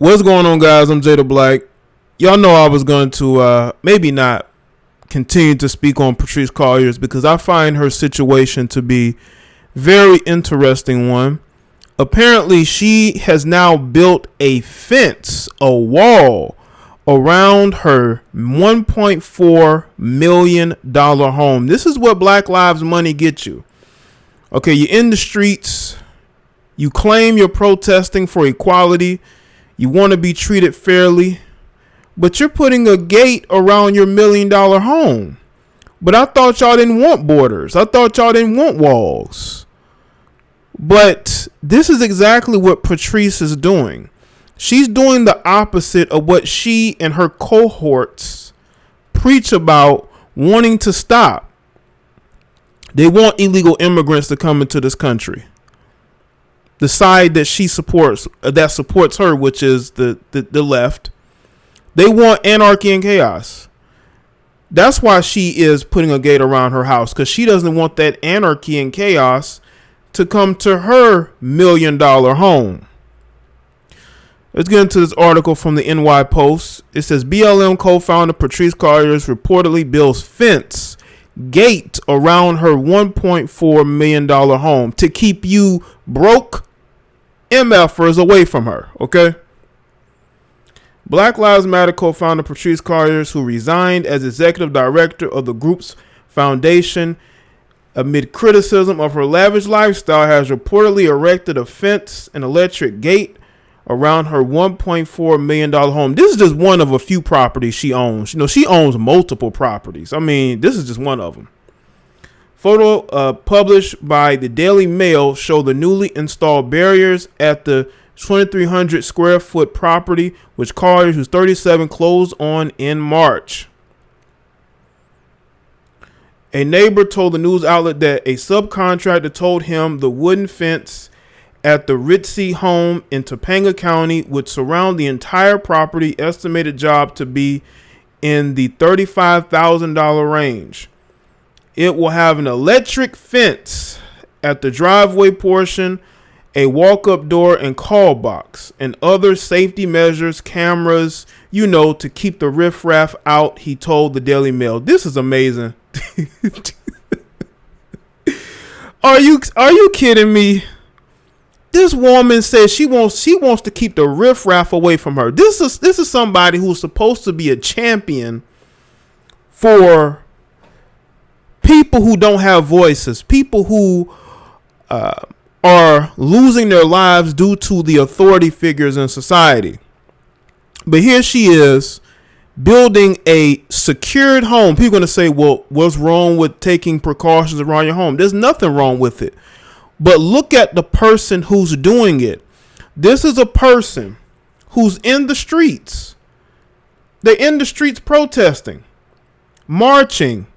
What's going on, guys? I'm Jay the Black. Y'all know I was going to maybe not continue to speak on Patrisse Khan-Cullors because I find her situation to be very interesting one. Apparently, she has now built a fence, a wall around her $1.4 million home. This is what Black Lives Money gets you. Okay, you're in the streets. You claim you're protesting for equality. You want to be treated fairly, but you're putting a gate around your $1 million home. But I thought y'all didn't want borders. I thought y'all didn't want walls. But this is exactly what Patrisse is doing. She's doing the opposite of what she and her cohorts preach about wanting to stop. They want illegal immigrants to come into this country. The side that she supports, that supports her, which is the left, they want anarchy and chaos. That's why she is putting a gate around her house, because she doesn't want that anarchy and chaos to come to her $1 million home. Let's get into this article from the NY Post. It says BLM co-founder Patrisse Khan-Cullors reportedly builds fence gate around her $1.4 million home to keep you broke MFers away from her, okay? Black Lives Matter co-founder Patrisse Khan-Cullors, who resigned as executive director of the group's foundation amid criticism of her lavish lifestyle, has reportedly erected a fence and electric gate around her $1.4 million home. This is just one of a few properties she owns. You know, she owns multiple properties. I mean, this is just one of them. Photo published by the Daily Mail show the newly installed barriers at the 2,300 square foot property, which Khan-Cullors, who's 37, closed on in March. A neighbor told the news outlet that a subcontractor told him the wooden fence at the ritzy home in Topanga County would surround the entire property, estimated job to be in the $35,000 range. It will have an electric fence at the driveway portion, a walk-up door and call box, and other safety measures, cameras, you know, to keep the Riff Raff out, he told the Daily Mail. This is amazing. Are you kidding me? This woman says she wants to keep the Riff Raff away from her. This is somebody who's supposed to be a champion for people who don't have voices, people who are losing their lives due to the authority figures in society. But here she is building a secured home. People are going to say, well, what's wrong with taking precautions around your home? There's nothing wrong with it. But look at the person who's doing it. This is a person who's in the streets. They're in the streets protesting, marching.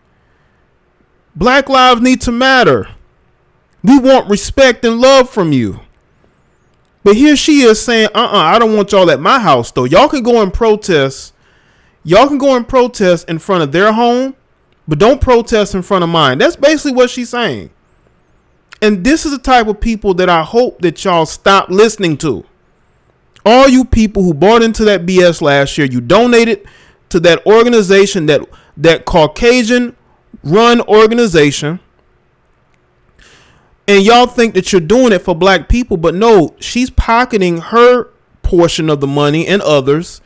Black lives need to matter. We want respect and love from you. But here she is saying, I don't want y'all at my house, though. Y'all can go and protest. Y'all can go and protest in front of their home, but don't protest in front of mine. That's basically what she's saying. And this is the type of people that I hope that y'all stop listening to. All you people who bought into that BS last year, you donated to that organization, that Caucasian run organization, and y'all think that you're doing it for black people, but no, she's pocketing her portion of the money and others,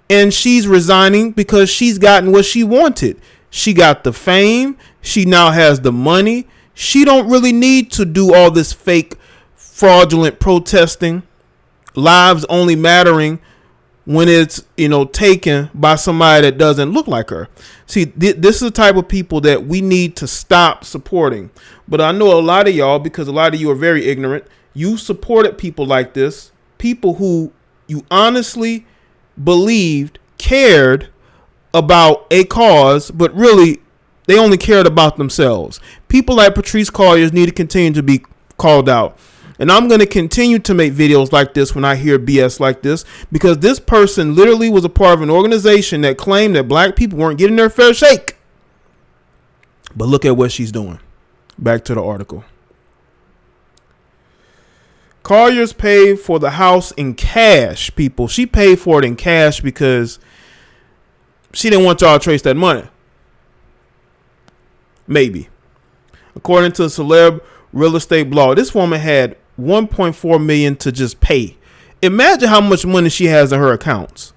and she's resigning because she's gotten what she wanted. She got the fame. She now has the money. She don't really need to do all this fake, fraudulent protesting, lives only mattering when it's, taken by somebody that doesn't look like her. See, this is the type of people that we need to stop supporting. But I know a lot of y'all, because a lot of you are very ignorant, you supported people like this, people who you honestly believed cared about a cause, but really they only cared about themselves. People like Patrisse Khan-Cullors need to continue to be called out. And I'm going to continue to make videos like this when I hear BS like this, because this person literally was a part of an organization that claimed that black people weren't getting their fair shake. But look at what she's doing. Back to the article. Colliers paid for the house in cash, people. She paid for it in cash because she didn't want y'all to trace that money. Maybe. According to Celeb Real Estate Blog, this woman had $1.4 million to just pay. Imagine how much money she has in her accounts.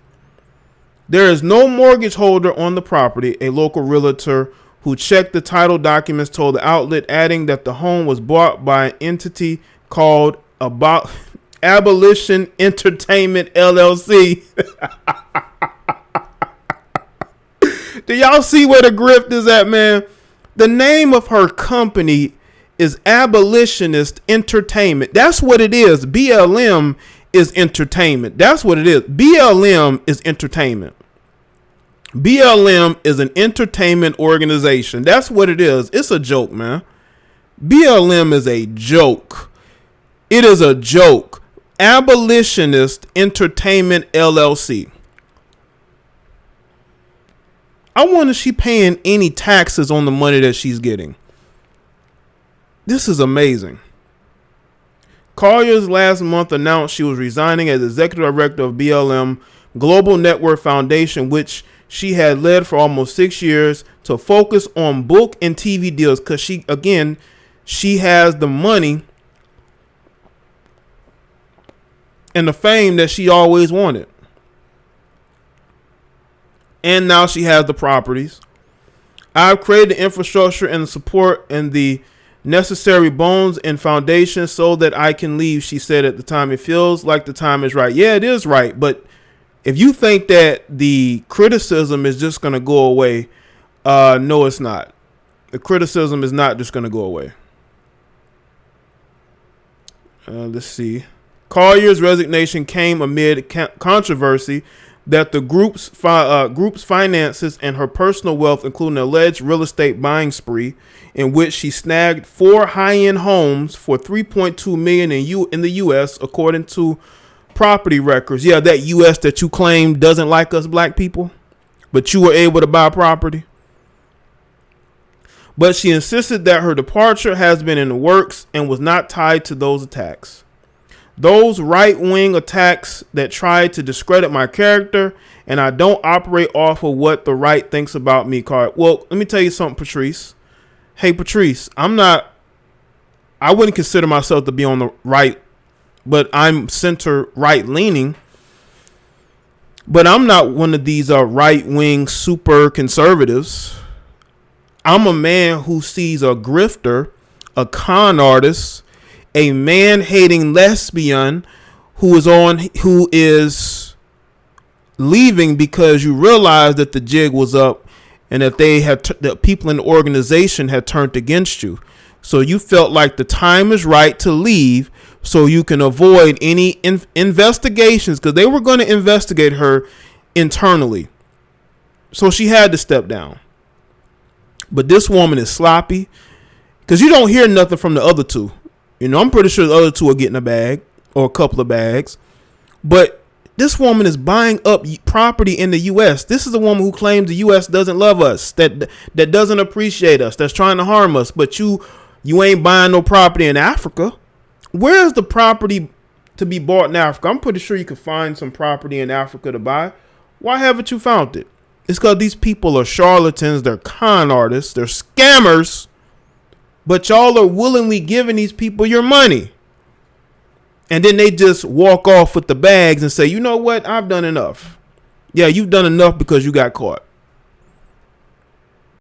There is no mortgage holder on the property, a local realtor who checked the title documents told the outlet, adding that the home was bought by an entity called Abolition Entertainment LLC. Do y'all see where the grift is at, man? The name of her company is Abolitionist Entertainment. That's what it is. BLM is entertainment. That's what it is. BLM is entertainment. BLM is an entertainment organization. That's what it is. It's a joke, man. BLM is a joke. It is a joke. Abolitionist Entertainment LLC. I wonder if she's paying any taxes on the money that she's getting. This is amazing. Colliers last month announced she was resigning as executive director of BLM Global Network Foundation, which she had led for almost 6 years, to focus on book and TV deals because she has the money and the fame that she always wanted. And now she has the properties. I've created the infrastructure and the support and the necessary bones and foundation so that I can leave, she said at the time. It feels like the time is right. Yeah, it is right. But if you think that the criticism is just going to go away, no, it's not. The criticism is not just going to go away. Let's see. Collier's resignation came amid controversy that the group's finances and her personal wealth, including an alleged real estate buying spree in which she snagged 4 high-end homes for $3.2 million in the U.S., according to property records. Yeah, that U.S. that you claim doesn't like us black people, but you were able to buy property. But she insisted that her departure has been in the works and was not tied to those attacks. Those right-wing attacks that try to discredit my character, and I don't operate off of what the right thinks about me. Well, let me tell you something, Patrisse. Hey, Patrisse, I wouldn't consider myself to be on the right, but I'm center right-leaning. But I'm not one of these right-wing super conservatives. I'm a man who sees a grifter, a con artist, a man-hating lesbian who is leaving because you realize that the jig was up and that the people in the organization had turned against you. So you felt like the time is right to leave so you can avoid any investigations, because they were going to investigate her internally. So she had to step down. But this woman is sloppy because you don't hear nothing from the other two. You know, I'm pretty sure the other two are getting a bag or a couple of bags. But this woman is buying up property in the U.S. This is a woman who claims the U.S. doesn't love us, that doesn't appreciate us, that's trying to harm us. But you ain't buying no property in Africa. Where is the property to be bought in Africa? I'm pretty sure you could find some property in Africa to buy. Why haven't you found it? It's because these people are charlatans. They're con artists. They're scammers. But y'all are willingly giving these people your money. And then they just walk off with the bags and say, you know what? I've done enough. Yeah, you've done enough because you got caught.